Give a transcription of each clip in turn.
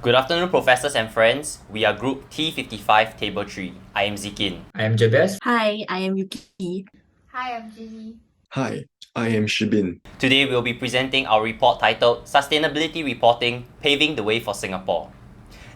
Good afternoon, professors and friends. We are Group T55, Table 3. I am Zikin. I am Jabez. Hi, I am Yuki. Hi, I'm Gigi. Hi, I am Shibin. Today we'll be presenting our report titled Sustainability Reporting, Paving the Way for Singapore.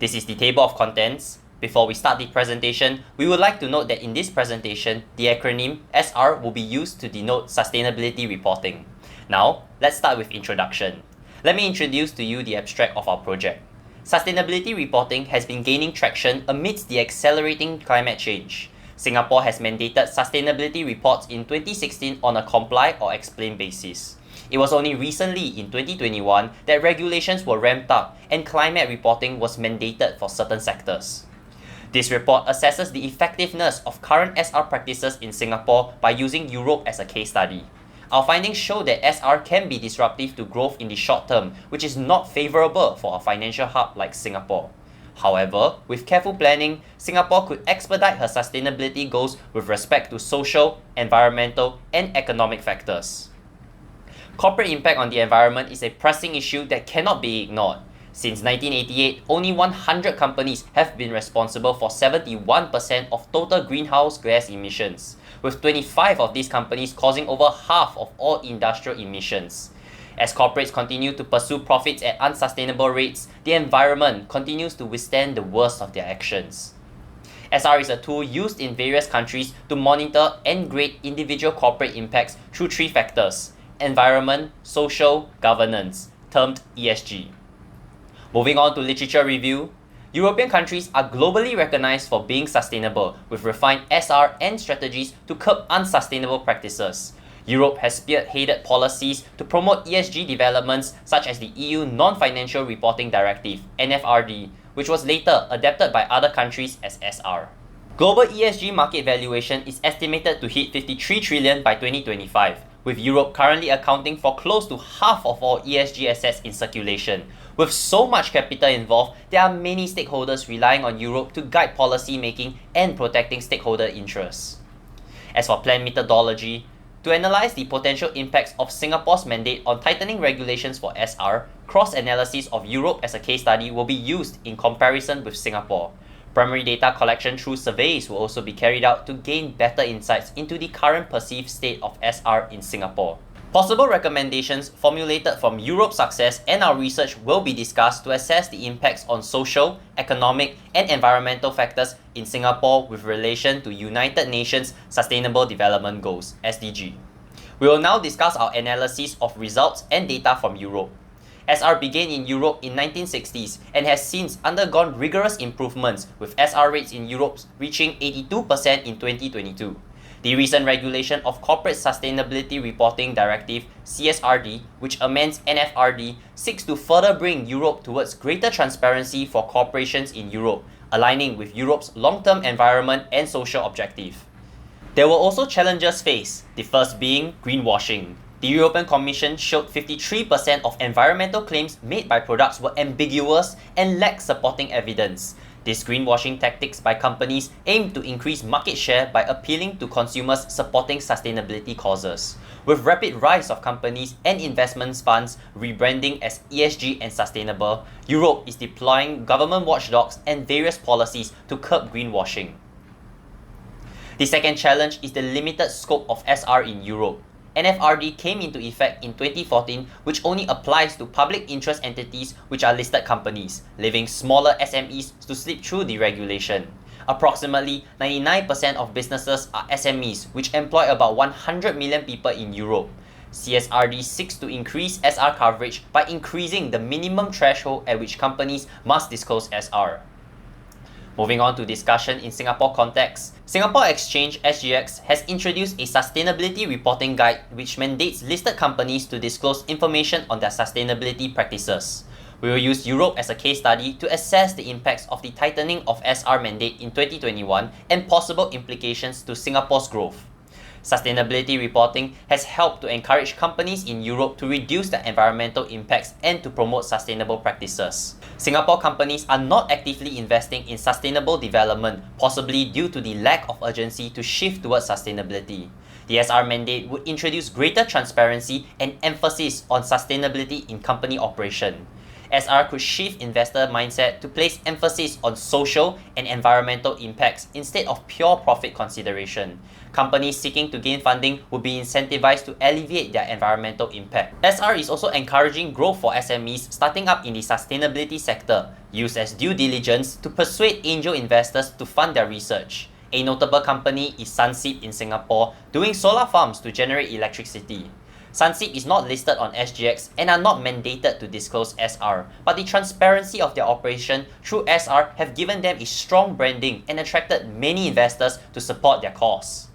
This is the table of contents. Before we start the presentation, we would like to note that in this presentation, the acronym SR will be used to denote Sustainability Reporting. Now, let's start with introduction. Let me introduce to you the abstract of our project. Sustainability reporting has been gaining traction amidst the accelerating climate change. Singapore has mandated sustainability reports in 2016 on a comply or explain basis. It was only recently in 2021 that regulations were ramped up and climate reporting was mandated for certain sectors. This report assesses the effectiveness of current SR practices in Singapore by using Europe as a case study. Our findings show that SR can be disruptive to growth in the short term, which is not favourable for a financial hub like Singapore. However, with careful planning, Singapore could expedite her sustainability goals with respect to social, environmental, and economic factors. Corporate impact on the environment is a pressing issue that cannot be ignored. Since 1988, only 100 companies have been responsible for 71% of total greenhouse gas emissions, with 25 of these companies causing over half of all industrial emissions. As corporates continue to pursue profits at unsustainable rates, the environment continues to withstand the worst of their actions. SR is a tool used in various countries to monitor and grade individual corporate impacts through three factors: environment, social, governance, termed ESG. Moving on to literature review, European countries are globally recognized for being sustainable, with refined SR and strategies to curb unsustainable practices. Europe has spearheaded policies to promote ESG developments such as the EU Non-Financial Reporting Directive (NFRD), which was later adapted by other countries as SR. Global ESG market valuation is estimated to hit 53 trillion by 2025, with Europe currently accounting for close to half of all ESG assets in circulation. With so much capital involved, there are many stakeholders relying on Europe to guide policy making and protecting stakeholder interests. As for plan methodology, to analyze the potential impacts of Singapore's mandate on tightening regulations for SR, cross-analysis of Europe as a case study will be used in comparison with Singapore. Primary data collection through surveys will also be carried out to gain better insights into the current perceived state of SR in Singapore. Possible recommendations formulated from Europe's success and our research will be discussed to assess the impacts on social, economic, and environmental factors in Singapore with relation to United Nations Sustainable Development Goals (SDG). We will now discuss our analysis of results and data from Europe. SR began in Europe in 1960s and has since undergone rigorous improvements, with SR rates in Europe reaching 82% in 2022. The recent regulation of Corporate Sustainability Reporting Directive (CSRD), which amends NFRD, seeks to further bring Europe towards greater transparency for corporations in Europe, aligning with Europe's long-term environment and social objective. There were also challenges faced, the first being greenwashing. The European Commission showed 53% of environmental claims made by products were ambiguous and lacked supporting evidence. These greenwashing tactics by companies aim to increase market share by appealing to consumers supporting sustainability causes. With rapid rise of companies and investment funds rebranding as ESG and sustainable, Europe is deploying government watchdogs and various policies to curb greenwashing. The second challenge is the limited scope of SR in Europe. NFRD came into effect in 2014, which only applies to public interest entities which are listed companies, leaving smaller SMEs to slip through the regulation. Approximately 99% of businesses are SMEs, which employ about 100 million people in Europe. CSRD seeks to increase SR coverage by increasing the minimum threshold at which companies must disclose SR. Moving on to discussion in Singapore context, Singapore Exchange (SGX) has introduced a sustainability reporting guide which mandates listed companies to disclose information on their sustainability practices. We will use Europe as a case study to assess the impacts of the tightening of SR mandate in 2021 and possible implications to Singapore's growth. Sustainability reporting has helped to encourage companies in Europe to reduce their environmental impacts and to promote sustainable practices. Singapore companies are not actively investing in sustainable development, possibly due to the lack of urgency to shift towards sustainability. The SR mandate would introduce greater transparency and emphasis on sustainability in company operation. SR could shift investor mindset to place emphasis on social and environmental impacts instead of pure profit consideration. Companies seeking to gain funding would be incentivized to alleviate their environmental impact. SR is also encouraging growth for SMEs starting up in the sustainability sector, used as due diligence to persuade angel investors to fund their research. A notable company is Sunsip in Singapore, doing solar farms to generate electricity. Sunsip is not listed on SGX and are not mandated to disclose SR, but the transparency of their operation through SR have given them a strong branding and attracted many investors to support their cause.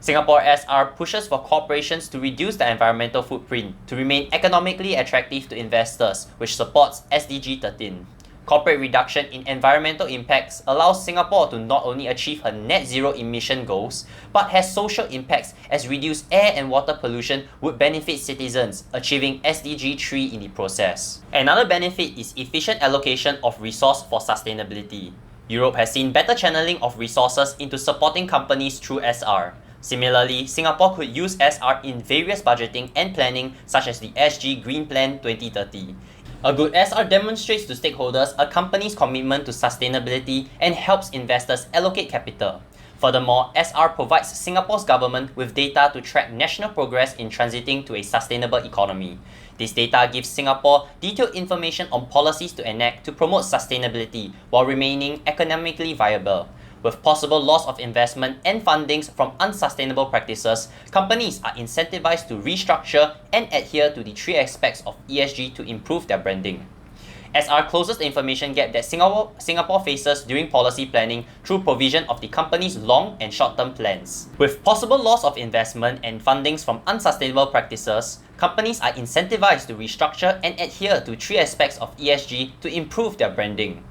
Singapore SR pushes for corporations to reduce their environmental footprint to remain economically attractive to investors, which supports SDG 13. Corporate reduction in environmental impacts allows Singapore to not only achieve her net zero emission goals, but has social impacts as reduced air and water pollution would benefit citizens, achieving SDG 3 in the process. Another benefit is efficient allocation of resource for sustainability. Europe has seen better channeling of resources into supporting companies through SR. Similarly, Singapore could use SR in various budgeting and planning such as the SG Green Plan 2030. A good SR demonstrates to stakeholders a company's commitment to sustainability and helps investors allocate capital. Furthermore, SR provides Singapore's government with data to track national progress in transiting to a sustainable economy. This data gives Singapore detailed information on policies to enact to promote sustainability while remaining economically viable. With possible loss of investment and fundings from unsustainable practices, companies are incentivized to restructure and adhere to the three aspects of ESG to improve their branding. SR closes the information gap that Singapore faces during policy planning through provision of the company's long and short-term plans. With possible loss of investment and fundings from unsustainable practices, companies are incentivized to restructure and adhere to three aspects of ESG to improve their branding.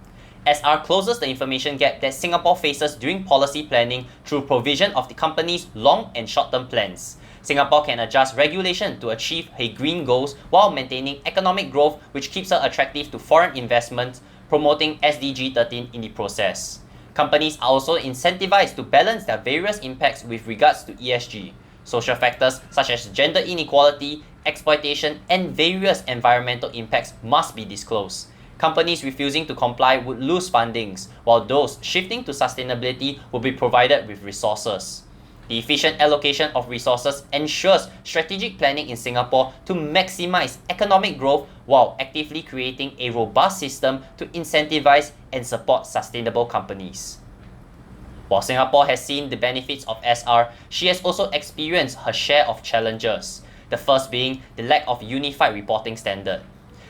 SR closes the information gap that Singapore faces during policy planning through provision of the company's long and short-term plans. Singapore can adjust regulation to achieve her green goals while maintaining economic growth, which keeps her attractive to foreign investments, promoting SDG 13 in the process. Companies are also incentivized to balance their various impacts with regards to ESG. Social factors such as gender inequality, exploitation, and various environmental impacts must be disclosed. Companies refusing to comply would lose fundings, while those shifting to sustainability will be provided with resources. The efficient allocation of resources ensures strategic planning in Singapore to maximize economic growth while actively creating a robust system to incentivize and support sustainable companies. While Singapore has seen the benefits of SR, she has also experienced her share of challenges, the first being the lack of unified reporting standard.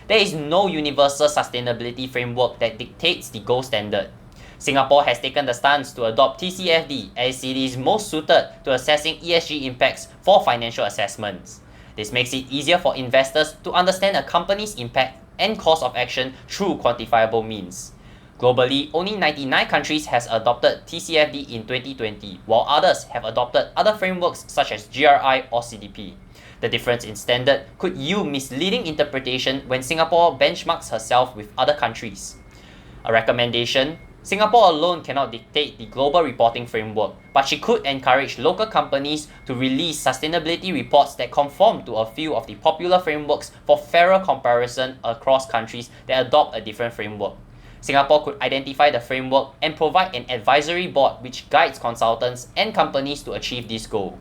There is no universal sustainability framework that dictates the gold standard. Singapore has taken the stance to adopt TCFD as it is most suited to assessing ESG impacts for financial assessments. This makes it easier for investors to understand a company's impact and course of action through quantifiable means. Globally, only 99 countries has adopted TCFD in 2020, while others have adopted other frameworks such as GRI or CDP. The difference in standard could yield misleading interpretation when Singapore benchmarks herself with other countries. A recommendation: Singapore alone cannot dictate the global reporting framework, but she could encourage local companies to release sustainability reports that conform to a few of the popular frameworks for fairer comparison across countries that adopt a different framework. Singapore could identify the framework and provide an advisory board which guides consultants and companies to achieve this goal.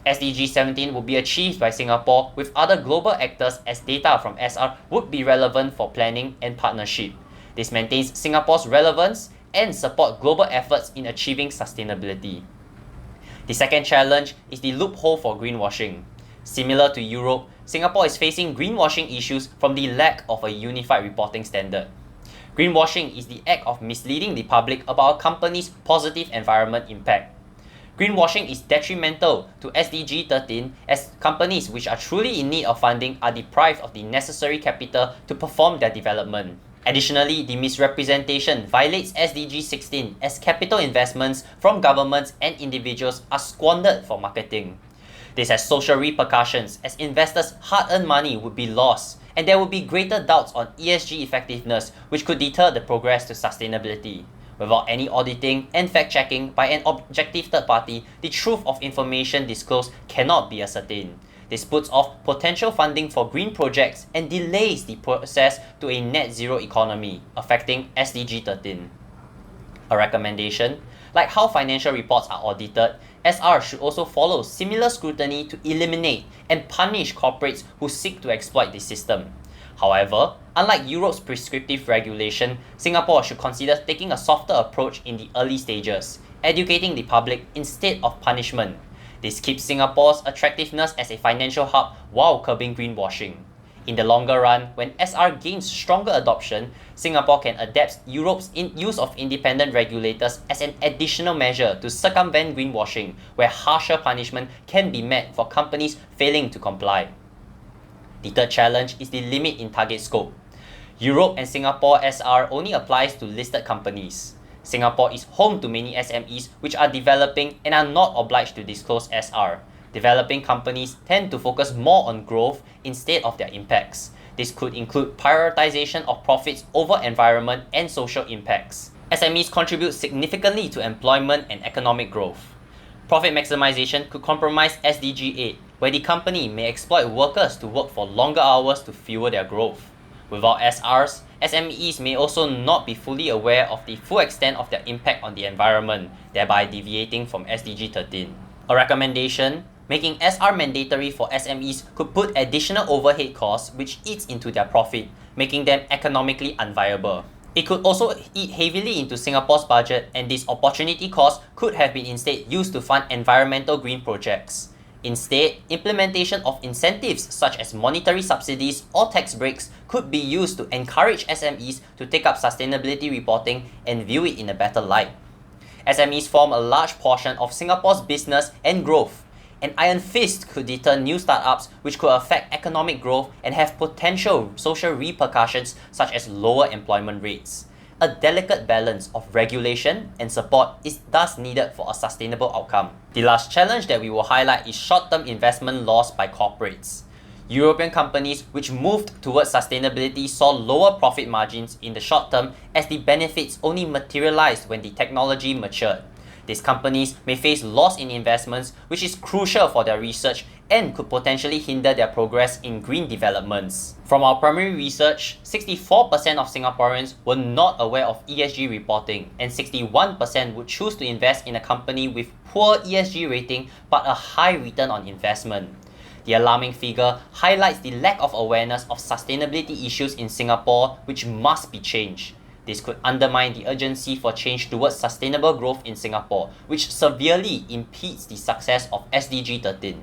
SDG 17 would be achieved by Singapore with other global actors as data from SR would be relevant for planning and partnership. This maintains Singapore's relevance and support global efforts in achieving sustainability. The second challenge is the loophole for greenwashing. Similar to Europe, Singapore is facing greenwashing issues from the lack of a unified reporting standard. Greenwashing is the act of misleading the public about a company's positive environment impact. Greenwashing is detrimental to SDG 13 as companies which are truly in need of funding are deprived of the necessary capital to perform their development. Additionally, the misrepresentation violates SDG 16 as capital investments from governments and individuals are squandered for marketing. This has social repercussions as investors' hard-earned money would be lost, and there would be greater doubts on ESG effectiveness, which could deter the progress to sustainability. Without any auditing and fact-checking by an objective third party, the truth of information disclosed cannot be ascertained. This puts off potential funding for green projects and delays the process to a net zero economy, affecting SDG 13. A recommendation: like how financial reports are audited, SR should also follow similar scrutiny to eliminate and punish corporates who seek to exploit the system. However, unlike Europe's prescriptive regulation, Singapore should consider taking a softer approach in the early stages, educating the public instead of punishment. This keeps Singapore's attractiveness as a financial hub while curbing greenwashing. In the longer run, when SR gains stronger adoption, Singapore can adapt Europe's use of independent regulators as an additional measure to circumvent greenwashing, where harsher punishment can be met for companies failing to comply. The third challenge is the limit in target scope. Europe and Singapore SR only applies to listed companies. Singapore is home to many SMEs which are developing and are not obliged to disclose SR. Developing companies tend to focus more on growth instead of their impacts. This could include prioritization of profits over environment and social impacts. SMEs contribute significantly to employment and economic growth. Profit maximization could compromise SDG 8, where the company may exploit workers to work for longer hours to fuel their growth. Without SRs, SMEs may also not be fully aware of the full extent of their impact on the environment, thereby deviating from SDG 13. A recommendation: making SR mandatory for SMEs could put additional overhead costs which eats into their profit, making them economically unviable. It could also eat heavily into Singapore's budget, and this opportunity cost could have been instead used to fund environmental green projects. Instead, implementation of incentives such as monetary subsidies or tax breaks could be used to encourage SMEs to take up sustainability reporting and view it in a better light. SMEs form a large portion of Singapore's business and growth. An iron fist could deter new startups, which could affect economic growth and have potential social repercussions such as lower employment rates. A delicate balance of regulation and support is thus needed for a sustainable outcome. The last challenge that we will highlight is short-term investment loss by corporates. European companies which moved towards sustainability saw lower profit margins in the short term as the benefits only materialized when the technology matured. These companies may face loss in investments, which is crucial for their research and could potentially hinder their progress in green developments. From our primary research, 64% of Singaporeans were not aware of ESG reporting, and 61% would choose to invest in a company with poor ESG rating but a high return on investment. The alarming figure highlights the lack of awareness of sustainability issues in Singapore, which must be changed. This could undermine the urgency for change towards sustainable growth in Singapore, which severely impedes the success of SDG 13.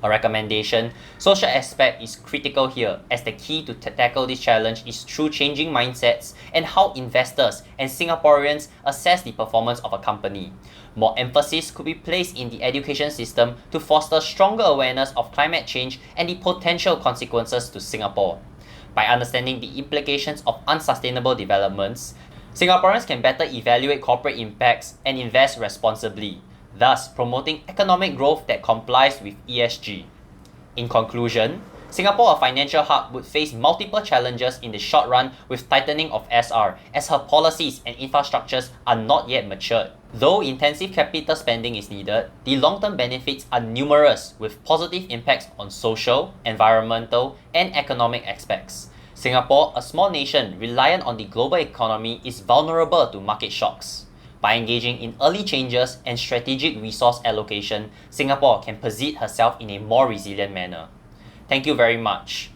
A recommendation: social aspect is critical here, as the key to tackle this challenge is through changing mindsets and how investors and Singaporeans assess the performance of a company. More emphasis could be placed in the education system to foster stronger awareness of climate change and the potential consequences to Singapore. By understanding the implications of unsustainable developments, Singaporeans can better evaluate corporate impacts and invest responsibly, thus promoting economic growth that complies with ESG. In conclusion, Singapore, a financial hub, would face multiple challenges in the short run with tightening of SR, as her policies and infrastructures are not yet matured. Though intensive capital spending is needed, the long-term benefits are numerous, with positive impacts on social, environmental, and economic aspects. Singapore, a small nation reliant on the global economy, is vulnerable to market shocks. By engaging in early changes and strategic resource allocation, Singapore can position herself in a more resilient manner. Thank you very much.